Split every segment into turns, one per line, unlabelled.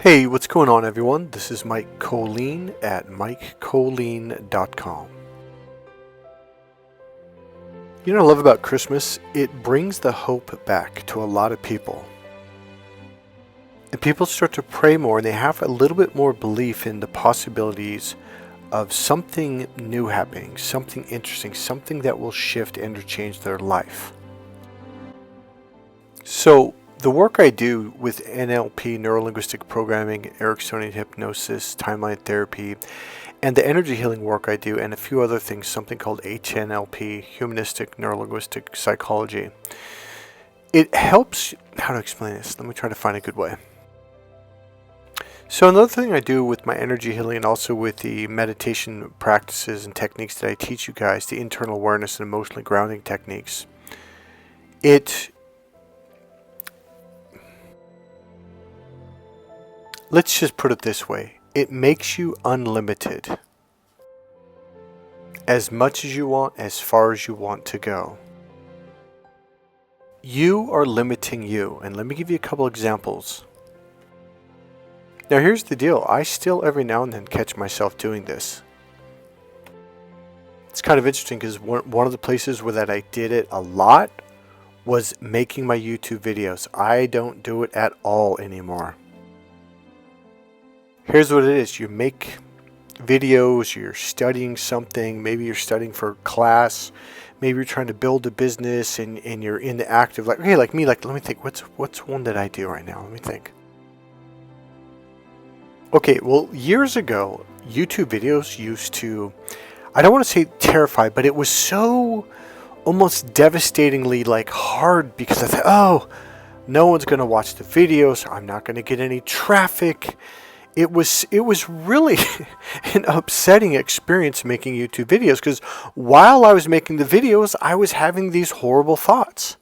Hey, what's going on, everyone? This is Mike Kollin at MikeKollin.com. You know what I love about Christmas? It brings the hope back to a lot of people. And people start to pray more and they have a little bit more belief in the possibilities of something new happening, something interesting, something that will shift and or change their life. So, the work I do with NLP, neuro-linguistic programming, Ericksonian hypnosis, timeline therapy, and the energy healing work I do, and a few other things, something called HNLP, humanistic neuro-linguistic psychology. It helps, how to explain this? Let me try to find a good way. So another thing I do with my energy healing and also with the meditation practices and techniques that I teach you guys, the internal awareness and emotionally grounding techniques, let's just put it this way. It makes you unlimited. As much as you want, as far as you want to go. You are limiting you. And let me give you a couple examples. Now here's the deal. I still every now and then catch myself doing this. It's kind of interesting because one of the places where that I did it a lot was making my YouTube videos. I don't do it at all anymore. Here's what it is. You make videos, you're studying something, maybe you're studying for class, maybe you're trying to build a business and you're in the active, like, okay, like me, like, let me think, what's one that I do right now? Let me think. Okay, well, years ago, YouTube videos used to, I don't want to say terrify, but it was so almost devastatingly like hard because I thought, oh, no one's going to watch the videos. I'm not going to get any traffic. It was really an upsetting experience making YouTube videos because while I was making the videos, I was having these horrible thoughts.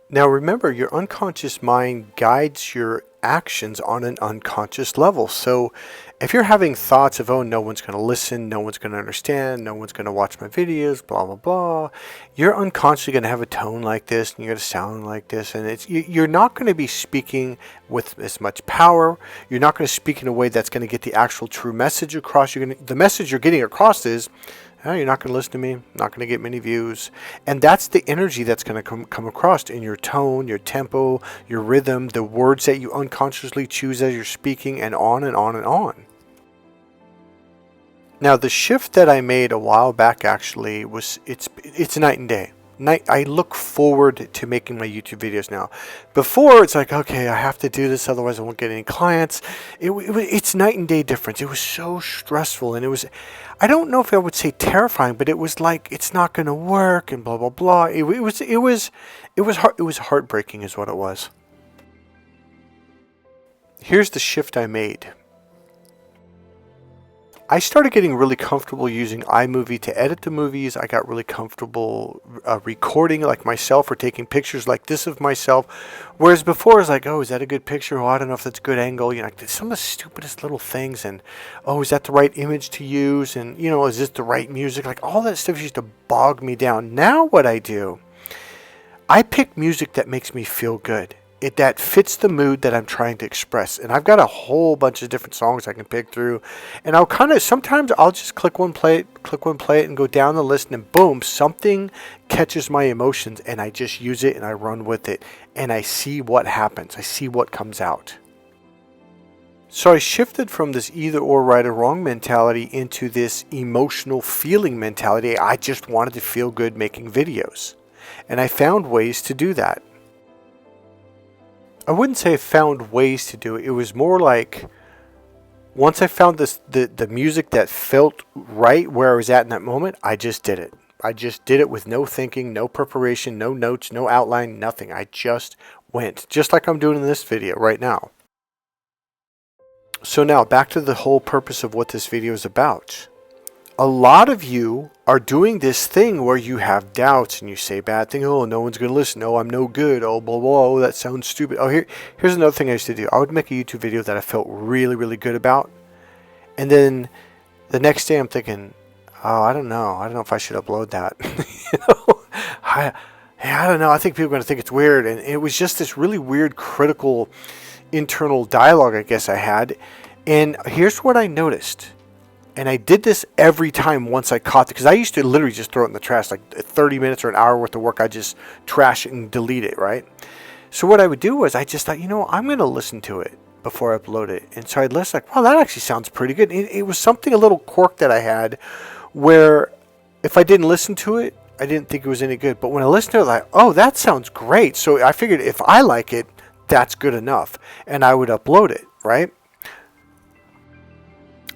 Now remember, your unconscious mind guides your actions on an unconscious level. So if you're having thoughts of, oh, no one's going to listen, no one's going to understand, no one's going to watch my videos, blah, blah, blah, you're unconsciously going to have a tone like this and you're going to sound like this. And you're not going to be speaking with as much power. You're not going to speak in a way that's going to get the actual true message across. The message you're getting across is, oh, you're not going to listen to me, not going to get many views. And that's the energy that's going to come across in your tone, your tempo, your rhythm, the words that you unconsciously choose as you're speaking, and on and on and on. Now, the shift that I made a while back actually was, it's night and day. I look forward to making my YouTube videos now. Before, it's like, okay, I have to do this, otherwise I won't get any clients. It's night and day difference. It was so stressful, and it was, I don't know if I would say terrifying, but it was like it's not going to work, and blah blah blah. It was heartbreaking, is what it was. Here's the shift I made. I started getting really comfortable using iMovie to edit the movies. I got really comfortable recording like myself or taking pictures like this of myself. Whereas before I was like, oh, is that a good picture? Oh, I don't know if that's a good angle. You know, like some of the stupidest little things. And, oh, is that the right image to use? And, you know, is this the right music? Like all that stuff used to bog me down. Now what I do, I pick music that makes me feel good. That fits the mood that I'm trying to express. And I've got a whole bunch of different songs I can pick through. And sometimes I'll just click one, play it, and go down the list, and boom, something catches my emotions, and I just use it and I run with it. And I see what happens. I see what comes out. So I shifted from this either or right or wrong mentality into this emotional feeling mentality. I just wanted to feel good making videos. And I found ways to do that. I wouldn't say I found ways to do it. It was more like once I found the music that felt right where I was at in that moment, I just did it. I just did it with no thinking, no preparation, no notes, no outline, nothing. I just went, just like I'm doing in this video right now. So now back to the whole purpose of what this video is about. A lot of you are doing this thing where you have doubts and you say bad things. Oh, no one's going to listen. Oh, I'm no good. Oh, blah, blah. Oh, that sounds stupid. Oh, here's another thing I used to do. I would make a YouTube video that I felt really, really good about. And then the next day I'm thinking, oh, I don't know. I don't know if I should upload that. I don't know. I think people are going to think it's weird. And it was just this really weird, critical internal dialogue I guess I had. And here's what I noticed. And I did this every time once I caught it, because I used to literally just throw it in the trash, like 30 minutes or an hour worth of work. I just trash it and delete it, right? So what I would do was I just thought, I'm going to listen to it before I upload it. And so I'd listen like, wow, that actually sounds pretty good. It was something, a little quirk that I had where if I didn't listen to it, I didn't think it was any good. But when I listened to it, like, oh, that sounds great. So I figured if I like it, that's good enough. And I would upload it, right?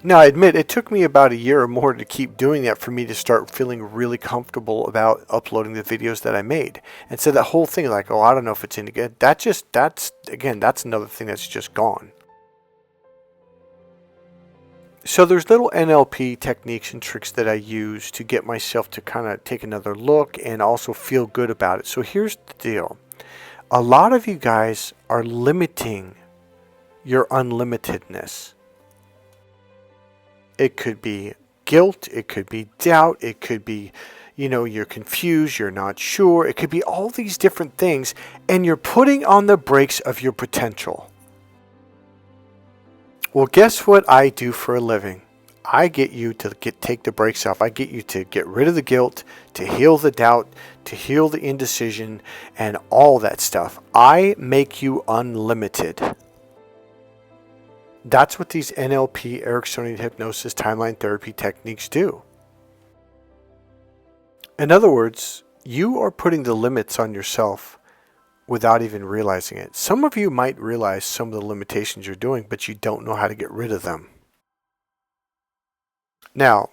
Now, I admit it took me about a year or more to keep doing that for me to start feeling really comfortable about uploading the videos that I made. And so that whole thing, like, oh, I don't know if it's any good. That's another thing that's just gone. So there's little NLP techniques and tricks that I use to get myself to kind of take another look and also feel good about it. So here's the deal. A lot of you guys are limiting your unlimitedness. It could be guilt, it could be doubt, it could be, you're confused, you're not sure. It could be all these different things, and you're putting on the brakes of your potential. Well, guess what I do for a living? I get you to take the brakes off. I get you to get rid of the guilt, to heal the doubt, to heal the indecision, and all that stuff. I make you unlimited. That's what these NLP, Ericksonian hypnosis, timeline therapy techniques do. In other words, you are putting the limits on yourself without even realizing it. Some of you might realize some of the limitations you're doing, but you don't know how to get rid of them. Now,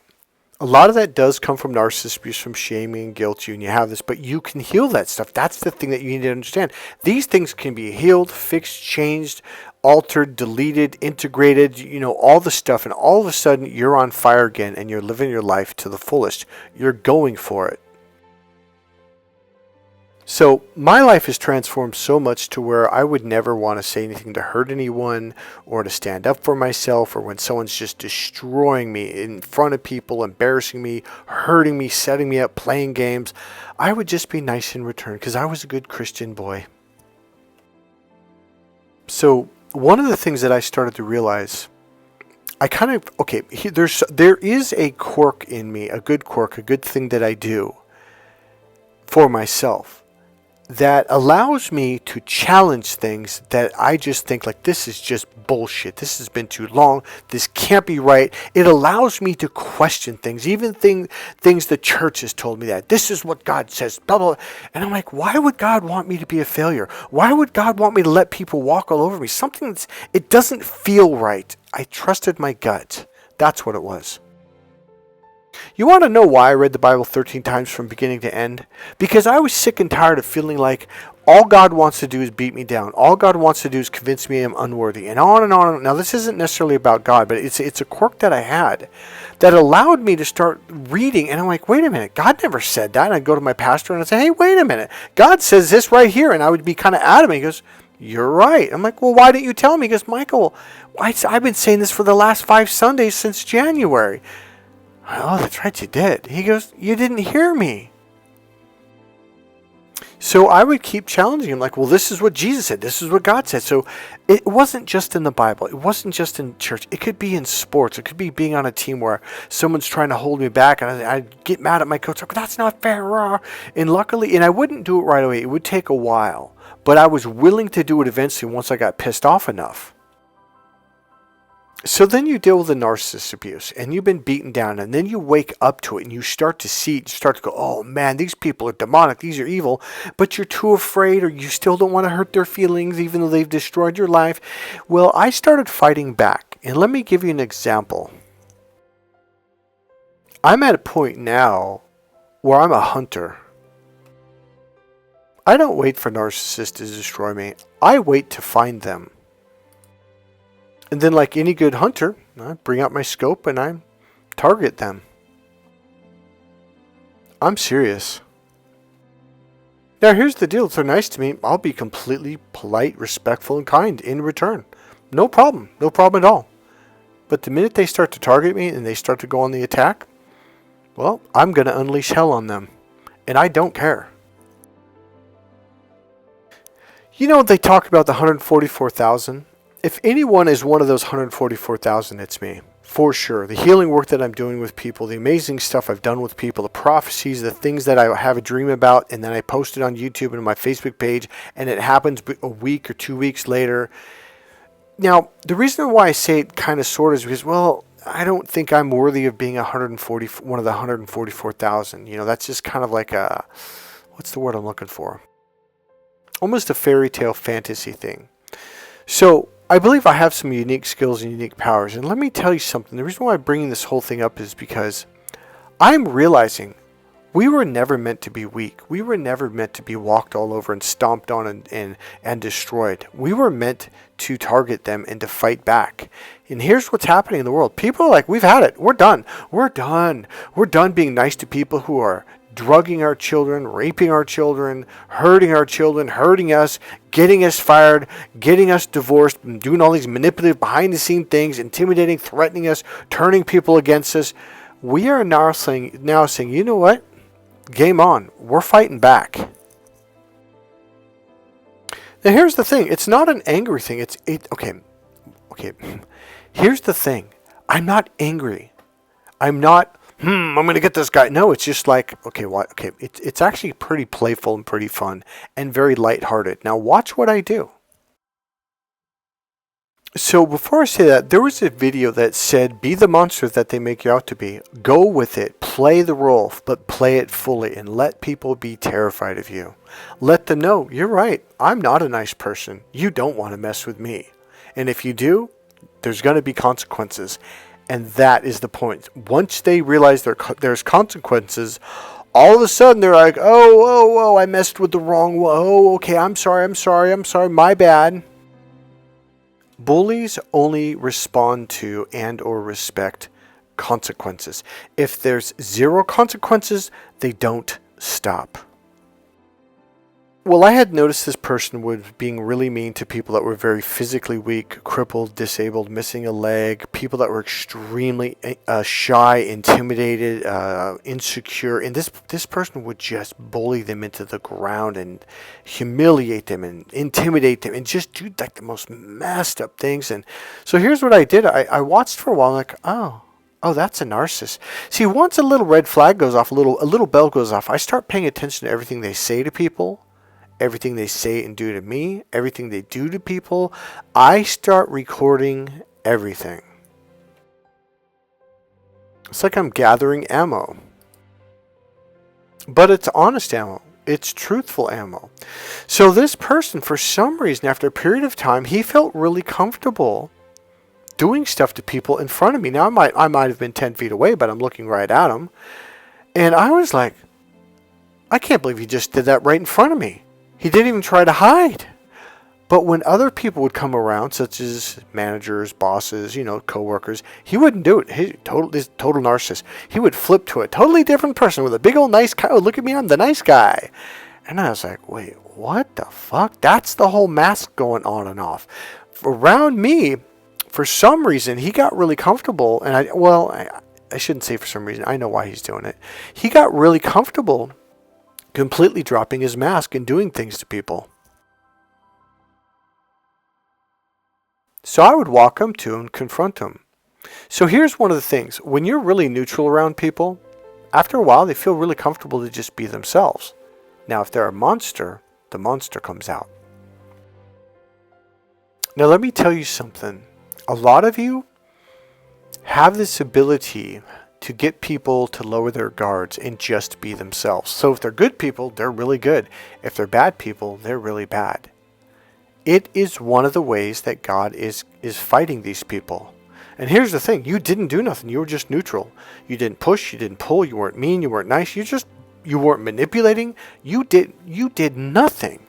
a lot of that does come from narcissist abuse, from shaming and guilt you, and you have this, but you can heal that stuff. That's the thing that you need to understand. These things can be healed, fixed, changed, altered, deleted, integrated, all the stuff, and all of a sudden you're on fire again and you're living your life to the fullest. You're going for it. So my life has transformed so much to where I would never want to say anything to hurt anyone or to stand up for myself, or when someone's just destroying me in front of people, embarrassing me, hurting me, setting me up, playing games. I would just be nice in return because I was a good Christian boy. So one of the things that I started to realize, there is a quirk in me, a good quirk, a good thing that I do for myself that allows me to challenge things that I just think like, this is just bullshit. This has been too long. This can't be right. It allows me to question things, even things the church has told me that this is what God says, blah, blah, blah. And I'm like, why would God want me to be a failure? Why would God want me to let people walk all over me? It doesn't feel right. I trusted my gut. That's what it was. You want to know why I read the Bible 13 times from beginning to end? Because I was sick and tired of feeling like all God wants to do is beat me down. All God wants to do is convince me I'm unworthy, and on and on. Now, this isn't necessarily about God, but it's a quirk that I had that allowed me to start reading. And I'm like, wait a minute, God never said that. And I'd go to my pastor and I'd say, hey, wait a minute. God says this right here. And I would be kind of adamant. He goes, you're right. I'm like, well, why didn't you tell me? He goes, Michael, I've been saying this for the last 5 Sundays since January. Oh, that's right, you did. He goes, you didn't hear me. So I would keep challenging him like, well, this is what Jesus said. This is what God said. So it wasn't just in the Bible. It wasn't just in church. It could be in sports. It could be being on a team where someone's trying to hold me back, and I'd get mad at my coach. Like, that's not fair. And luckily, and I wouldn't do it right away. It would take a while. But I was willing to do it eventually once I got pissed off enough. So then you deal with the narcissist abuse, and you've been beaten down, and then you wake up to it, and you start to go, oh man, these people are demonic, these are evil, but you're too afraid, or you still don't want to hurt their feelings, even though they've destroyed your life. Well, I started fighting back, and let me give you an example. I'm at a point now where I'm a hunter. I don't wait for narcissists to destroy me. I wait to find them. And then, like any good hunter, I bring out my scope and I target them. I'm serious. Now, here's the deal. If they're nice to me, I'll be completely polite, respectful, and kind in return. No problem. No problem at all. But the minute they start to target me and they start to go on the attack, well, I'm going to unleash hell on them. And I don't care. You know, they talk about the 144,000 if anyone is one of those 144,000, it's me. For sure. The healing work that I'm doing with people, the amazing stuff I've done with people, the prophecies, the things that I have a dream about, and then I post it on YouTube and my Facebook page, and it happens a week or 2 weeks later. Now, the reason why I say it kind of sort is because, well, I don't think I'm worthy of being one of the 144,000. That's just kind of like what's the word I'm looking for? Almost a fairy tale fantasy thing. So I believe I have some unique skills and unique powers. And let me tell you something. The reason why I'm bringing this whole thing up is because I'm realizing we were never meant to be weak. We were never meant to be walked all over and stomped on and destroyed. We were meant to target them and to fight back. And here's what's happening in the world. People are like, we've had it. We're done. We're done. We're done being nice to people who are drugging our children, raping our children, hurting us, getting us fired, getting us divorced, doing all these manipulative behind-the-scene things, intimidating, threatening us, turning people against us. We are now saying, you know what? Game on. We're fighting back. Now here's the thing. It's not an angry thing. Okay. Here's the thing. I'm not angry. I'm not, I'm going to get this guy. No, it's just like, okay, what? Okay, it's actually pretty playful and pretty fun and very lighthearted. Now watch what I do. So before I say that, there was a video that said, be the monster that they make you out to be. Go with it. Play the role, but play it fully and let people be terrified of you. Let them know, you're right. I'm not a nice person. You don't want to mess with me. And if you do, there's going to be consequences. And that is the point. Once they realize there's consequences, all of a sudden they're like, oh, I messed with the wrong one. Oh, okay, I'm sorry, my bad. Bullies only respond to and or respect consequences. If there's zero consequences, they don't stop. Well, I had noticed this person was being really mean to people that were very physically weak, crippled, disabled, missing a leg, people that were extremely shy, intimidated, insecure. And this person would just bully them into the ground and humiliate them and intimidate them and just do like the most messed up things. And so here's what I did. I watched for a while like, oh, that's a narcissist. See, once a little red flag goes off, a little bell goes off, I start paying attention to everything they say to people. Everything they say and do to me, everything they do to people, I start recording everything. It's like I'm gathering ammo. But it's honest ammo. It's truthful ammo. So this person, for some reason, after a period of time, he felt really comfortable doing stuff to people in front of me. Now, I might have been 10 feet away, but I'm looking right at him. And I was like, I can't believe he just did that right in front of me. He didn't even try to hide. But when other people would come around, such as managers, bosses, coworkers, he wouldn't do it. He's total narcissist. He would flip to a totally different person with a big old nice guy. Oh, look at me, I'm the nice guy. And I was like, wait, what the fuck? That's the whole mask going on and off. Around me, for some reason, he got really comfortable. And I shouldn't say for some reason. I know why he's doing it. He got really comfortable completely dropping his mask and doing things to people. So I would walk up to him and confront him. So here's one of the things. When you're really neutral around people, after a while they feel really comfortable to just be themselves. Now if they're a monster, the monster comes out. Now let me tell you something. A lot of you have this ability to get people to lower their guards and just be themselves. So if they're good people, they're really good. If they're bad people, they're really bad. It is one of the ways that God is fighting these people. And here's the thing. You didn't do nothing. You were just neutral. You didn't push. You didn't pull. You weren't mean. You weren't nice. You weren't manipulating. You did nothing.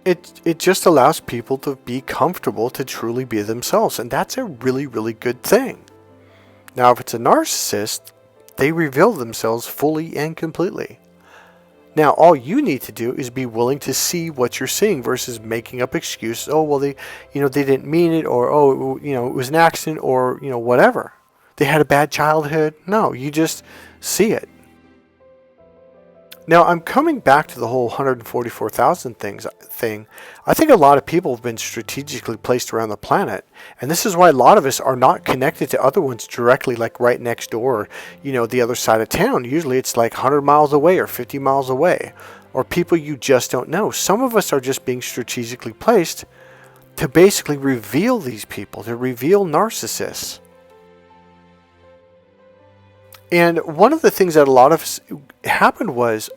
It just allows people to be comfortable to truly be themselves. And that's a really, really good thing. Now, if it's a narcissist, they reveal themselves fully and completely. Now, all you need to do is be willing to see what you're seeing versus making up excuses. Oh, well, they didn't mean it, or it was an accident, or whatever. They had a bad childhood. No, you just see it. Now, I'm coming back to the whole 144,000 thing. I think a lot of people have been strategically placed around the planet, and this is why a lot of us are not connected to other ones directly, like right next door, the other side of town. Usually it's like 100 miles away or 50 miles away, or people you just don't know. Some of us are just being strategically placed to basically reveal these people, to reveal narcissists. And one of the things that a lot of us happened was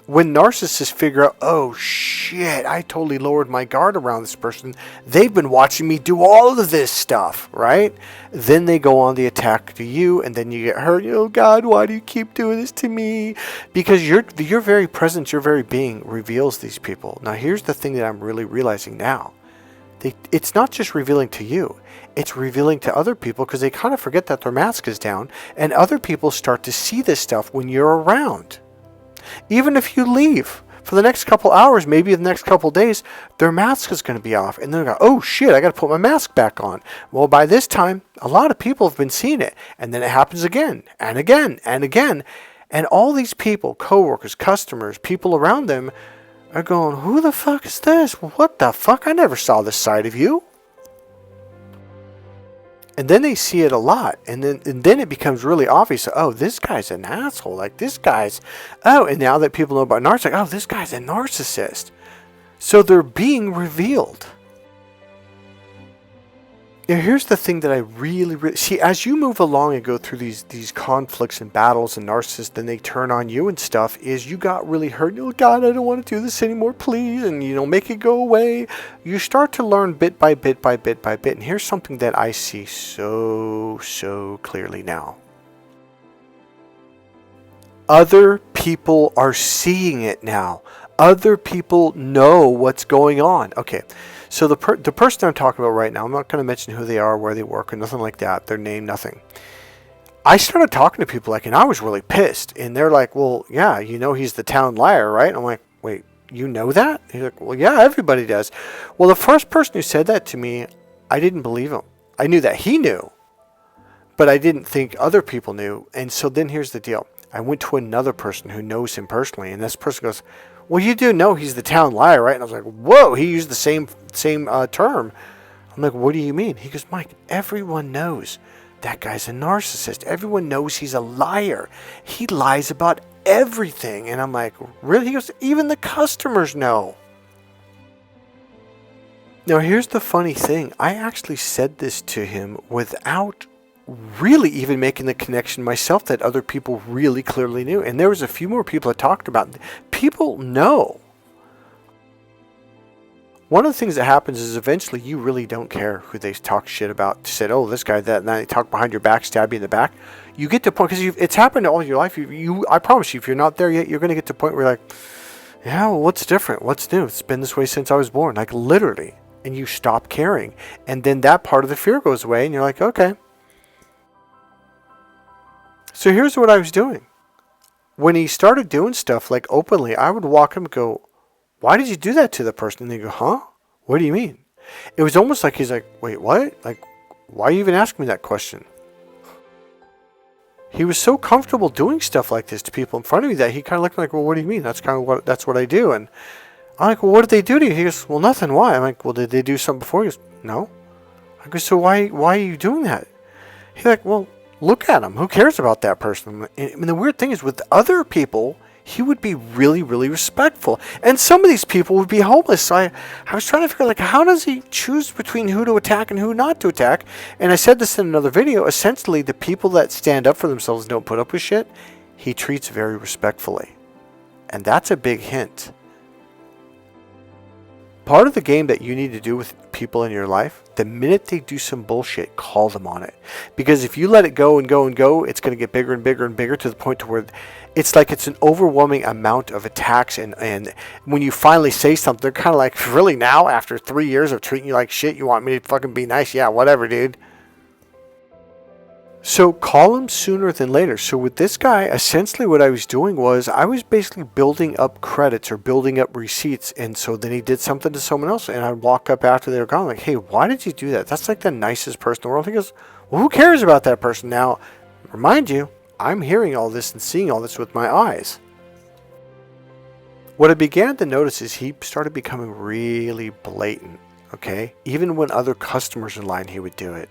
when narcissists figure out, oh shit, I totally lowered my guard around this person. They've been watching me do all of this stuff, right? Then they go on the attack to you, and then you get hurt. Oh God, why do you keep doing this to me? Because your very presence, your very being reveals these people. Now here's the thing that I'm really realizing now. It's not just revealing to you. It's revealing to other people, because they kind of forget that their mask is down, and other people start to see this stuff when you're around. Even if you leave for the next couple hours, maybe the next couple days, their mask is going to be off, and they're going, oh shit, I got to put my mask back on. Well, by this time, a lot of people have been seeing it, and then it happens again and again and again, and all these people, coworkers, customers, people around them are going, who the fuck is this? What the fuck? I never saw this side of you. And then they see it a lot, and then it becomes really obvious. Oh, this guy's an asshole. Like this guy's, and now that people know about narcissists, like, oh, this guy's a narcissist. So they're being revealed. Now, here's the thing that I really see. As you move along and go through these conflicts and battles and narcissists, then they turn on you and stuff, is you got really hurt. Oh, God, I don't want to do this anymore, please. And, make it go away. You start to learn bit by bit by bit by bit. And here's something that I see so clearly now. Other people are seeing it now. Other people know what's going on. Okay. So the person I'm talking about right now, I'm not going to mention who they are, where they work, or nothing like that. Their name, nothing. I started talking to people and I was really pissed. And they're like, well, yeah, he's the town liar, right? And I'm like, wait, you know that? He's like, well, yeah, everybody does. Well, the first person who said that to me, I didn't believe him. I knew that he knew, but I didn't think other people knew. And so then here's the deal. I went to another person who knows him personally, and this person goes, well, you do know he's the town liar, right? And I was like, whoa, he used the same term. I'm like, what do you mean? He goes, Mike, everyone knows that guy's a narcissist. Everyone knows he's a liar. He lies about everything. And I'm like, really? He goes, even the customers know. Now, here's the funny thing. I actually said this to him without really even making the connection myself that other people really clearly knew. And there was a few more people I talked about. People know. One of the things that happens is eventually you really don't care who they talk shit about. Said, oh, this guy, that, and then they talk behind your back, stab you in the back. You get to a point, because it's happened all your life. I promise you, if you're not there yet, you're going to get to a point where you're like, yeah, well, what's different? What's new? It's been this way since I was born. Like, literally. And you stop caring. And then that part of the fear goes away, and you're like, okay. So here's what I was doing. When he started doing stuff like openly, I would walk him and go, why did you do that to the person? And they go, huh? What do you mean? It was almost like he's like, wait, what? Like, why are you even asking me that question? He was so comfortable doing stuff like this to people in front of me that he kind of looked like, well, what do you mean? That's what I do. And I'm like, well, what did they do to you? He goes, well, nothing. Why? I'm like, well, did they do something before? He goes, no. I go, so why are you doing that? He's like, well, look at him. Who cares about that person? And the weird thing is, with other people, he would be really, really respectful. And some of these people would be homeless. So I was trying to figure, like, how does he choose between who to attack and who not to attack? And I said this in another video. Essentially, the people that stand up for themselves and don't put up with shit, he treats very respectfully. And that's a big hint. Part of the game that you need to do with people in your life, the minute they do some bullshit, call them on it. Because if you let it go and go and go, it's going to get bigger and bigger and bigger to the point to where it's like it's an overwhelming amount of attacks. And when you finally say something, they're kind of like, really now, after 3 years of treating you like shit, you want me to fucking be nice? Yeah, whatever, dude. So call him sooner than later. So with this guy, essentially what I was doing was I was basically building up credits or building up receipts. And so then he did something to someone else, and I'd walk up after they were gone like, hey, why did you do that? That's like the nicest person in the world. He goes, well, who cares about that person? Now, remind you, I'm hearing all this and seeing all this with my eyes. What I began to notice is he started becoming really blatant, okay? Even when other customers in line, he would do it.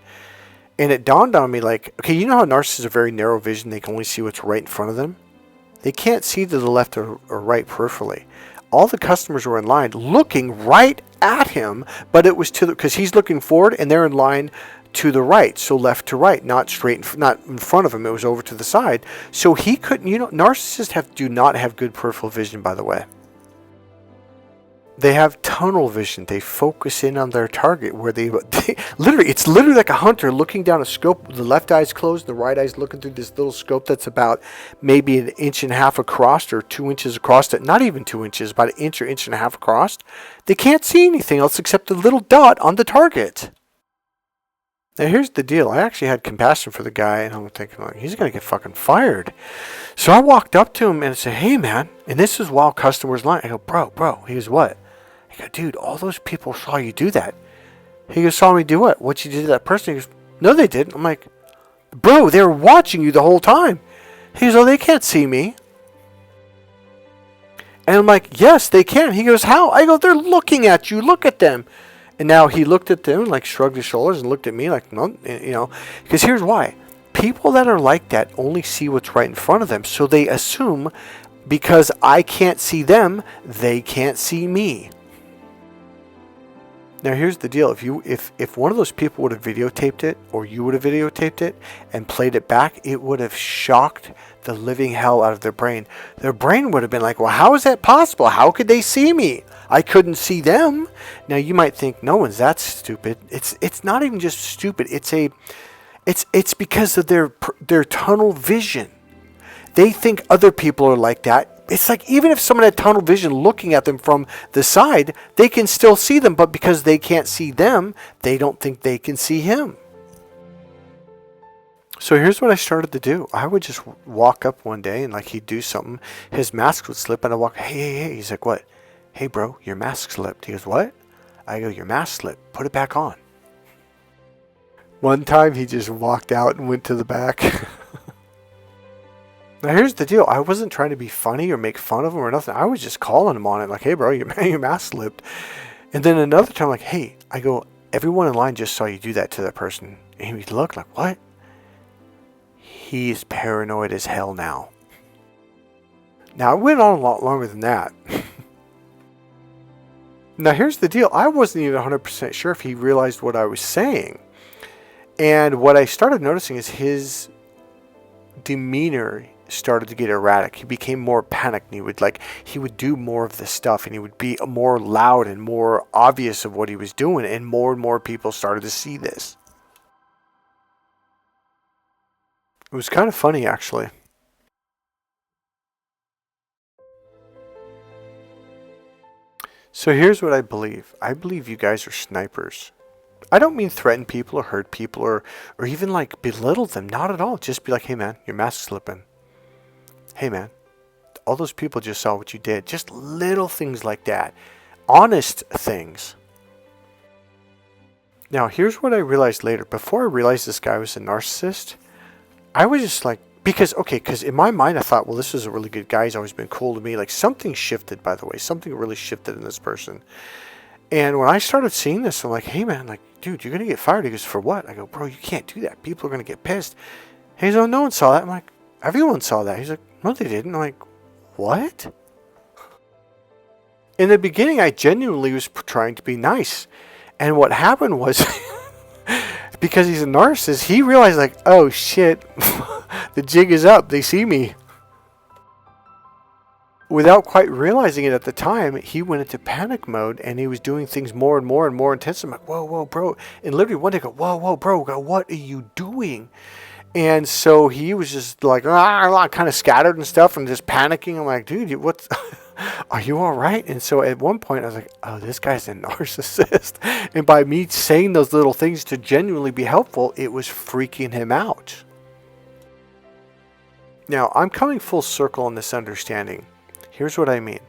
And it dawned on me like, okay, you know how narcissists are very narrow vision? They can only see what's right in front of them. They can't see to the left or right peripherally. All the customers were in line looking right at him, but it was because he's looking forward and they're in line to the right, so left to right, not straight, not in front of him. It was over to the side, so he couldn't. Narcissists do not have good peripheral vision, by the way. They have tunnel vision. They focus in on their target where they literally, it's literally like a hunter looking down a scope. The left eye's closed, the right eye's looking through this little scope that's about maybe 1.5 inches across or 2 inches across. Not even 2 inches, about 1 inch or 1.5 inches across. They can't see anything else except the little dot on the target. Now here's the deal. I actually had compassion for the guy, and I'm thinking, like, he's going to get fucking fired. So I walked up to him and I said, hey man, and this is while customers line. I go, bro. He goes, what? I go, dude, all those people saw you do that. He goes, saw me do what? What you did to that person? He goes, no, they didn't. I'm like, bro, they were watching you the whole time. He goes, oh, they can't see me. And I'm like, yes, they can. He goes, how? I go, they're looking at you. Look at them. And now he looked at them, like shrugged his shoulders and looked at me like, no, because here's why. People that are like that only see what's right in front of them. So they assume because I can't see them, they can't see me. Now here's the deal. If one of those people would have videotaped it, or you would have videotaped it and played it back, it would have shocked the living hell out of their brain. Their brain would have been like, well, how is that possible? How could they see me? I couldn't see them. Now you might think no one's that stupid. It's not even just stupid. It's because of their tunnel vision. They think other people are like that. It's like even if someone had tunnel vision looking at them from the side, they can still see them, but because they can't see them, they don't think they can see him. So here's what I started to do. I would just walk up one day and like he'd do something. His mask would slip and I'd walk, hey. He's like, what? Hey bro, your mask slipped. He goes, what? I go, your mask slipped. Put it back on. One time he just walked out and went to the back. Now here's the deal. I wasn't trying to be funny or make fun of him or nothing. I was just calling him on it. Like, hey bro, your mask slipped. And then another time, like, hey, I go, everyone in line just saw you do that to that person. And he would look like, what? He's paranoid as hell now. Now it went on a lot longer than that. Now here's the deal. I wasn't even 100% sure if he realized what I was saying. And what I started noticing is his demeanor started to get erratic. He became more panicked, and he would do more of the stuff, and he would be more loud and more obvious of what he was doing, and more people started to see this. It was kind of funny, actually. So here's what I believe. I believe you guys are snipers. I don't mean threaten people or hurt people or even like belittle them. Not at all. Just be like, hey man, your mask's slipping. Hey man, all those people just saw what you did. Just little things like that. Honest things. Now here's what I realized later. Before I realized this guy was a narcissist, I was just like, because in my mind I thought, well, this is a really good guy. He's always been cool to me. Like something shifted, by the way. Something really shifted in this person. And when I started seeing this, I'm like, hey man, like, dude, you're going to get fired. He goes, for what? I go, bro, you can't do that. People are going to get pissed. He goes, oh, no one saw that. I'm like, everyone saw that. He's like, no, they didn't. I'm like, what? In the beginning, I genuinely was trying to be nice. And what happened was, because he's a narcissist, he realized like, oh shit, the jig is up. They see me. Without quite realizing it at the time, he went into panic mode and he was doing things more and more intense. I'm like, whoa, bro. And literally one day I go, whoa, bro, what are you doing? And so he was just like, kind of scattered and stuff and just panicking. I'm like, dude, what's, are you all right? And so at one point I was like, oh, this guy's a narcissist. And by me saying those little things to genuinely be helpful, it was freaking him out. Now, I'm coming full circle on this understanding. Here's what I mean.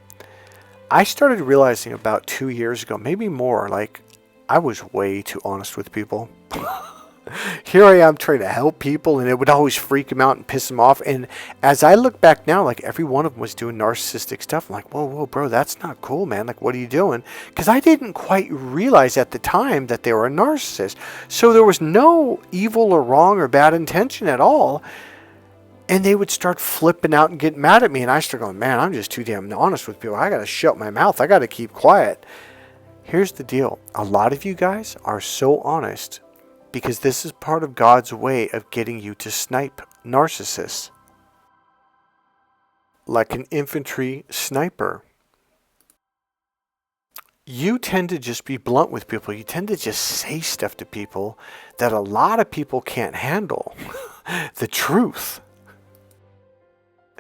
I started realizing about 2 years ago, maybe more, like I was way too honest with people. Here I am trying to help people, and it would always freak them out and piss them off. And as I look back now, like every one of them was doing narcissistic stuff. I'm like, whoa, whoa, bro, that's not cool, man. Like, what are you doing? Because I didn't quite realize at the time that they were a narcissist. So there was no evil or wrong or bad intention at all. And they would start flipping out and getting mad at me. And I start going, man, I'm just too damn honest with people. I got to shut my mouth. I got to keep quiet. Here's the deal. A lot of you guys are so honest because this is part of God's way of getting you to snipe narcissists. Like an infantry sniper. You tend to just be blunt with people. You tend to just say stuff to people that a lot of people can't handle. The truth.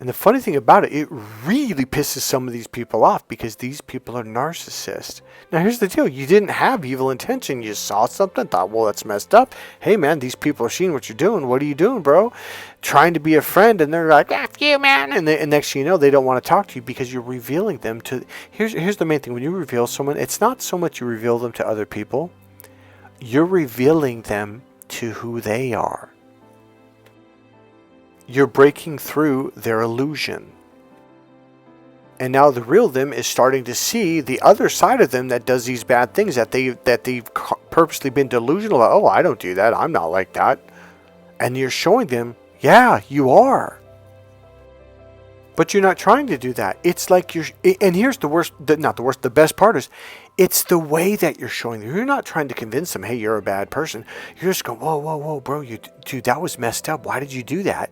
And the funny thing about it, it really pisses some of these people off because these people are narcissists. Now, here's the deal. You didn't have evil intention. You saw something, thought, well, that's messed up. Hey, man, these people are seeing what you're doing. What are you doing, bro? Trying to be a friend, and they're like, F you, man. And next thing you know, they don't want to talk to you because you're revealing them to... Here's the main thing. When you reveal someone, it's not so much you reveal them to other people. You're revealing them to who they are. You're breaking through their illusion. And now the real them is starting to see the other side of them that does these bad things that they've purposely been delusional about. Oh, I don't do that. I'm not like that. And you're showing them, yeah, you are. But you're not trying to do that. It's like you're, and here's the worst, not the worst, the best part is, it's the way that you're showing them. You're not trying to convince them, hey, you're a bad person. You're just going, whoa, whoa, whoa, bro, dude, that was messed up. Why did you do that?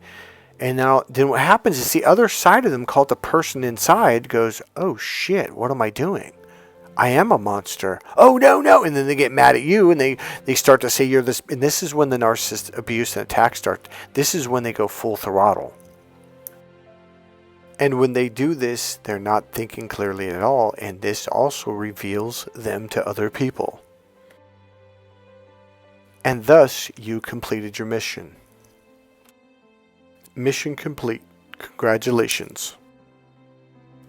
And now, then what happens is the other side of them, called the person inside, goes, oh shit, what am I doing? I am a monster. Oh, no, no. And then they get mad at you and they start to say you're this. And this is when the narcissist abuse and attack start. This is when they go full throttle. And when they do this, they're not thinking clearly at all. And this also reveals them to other people. And thus, you completed your mission. Mission complete. Congratulations.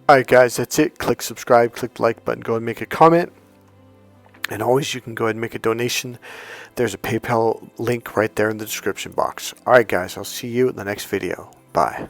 Alright guys, that's it. Click subscribe, click the like button, go and make a comment. And always you can go ahead and make a donation. There's a PayPal link right there in the description box. Alright guys, I'll see you in the next video. Bye.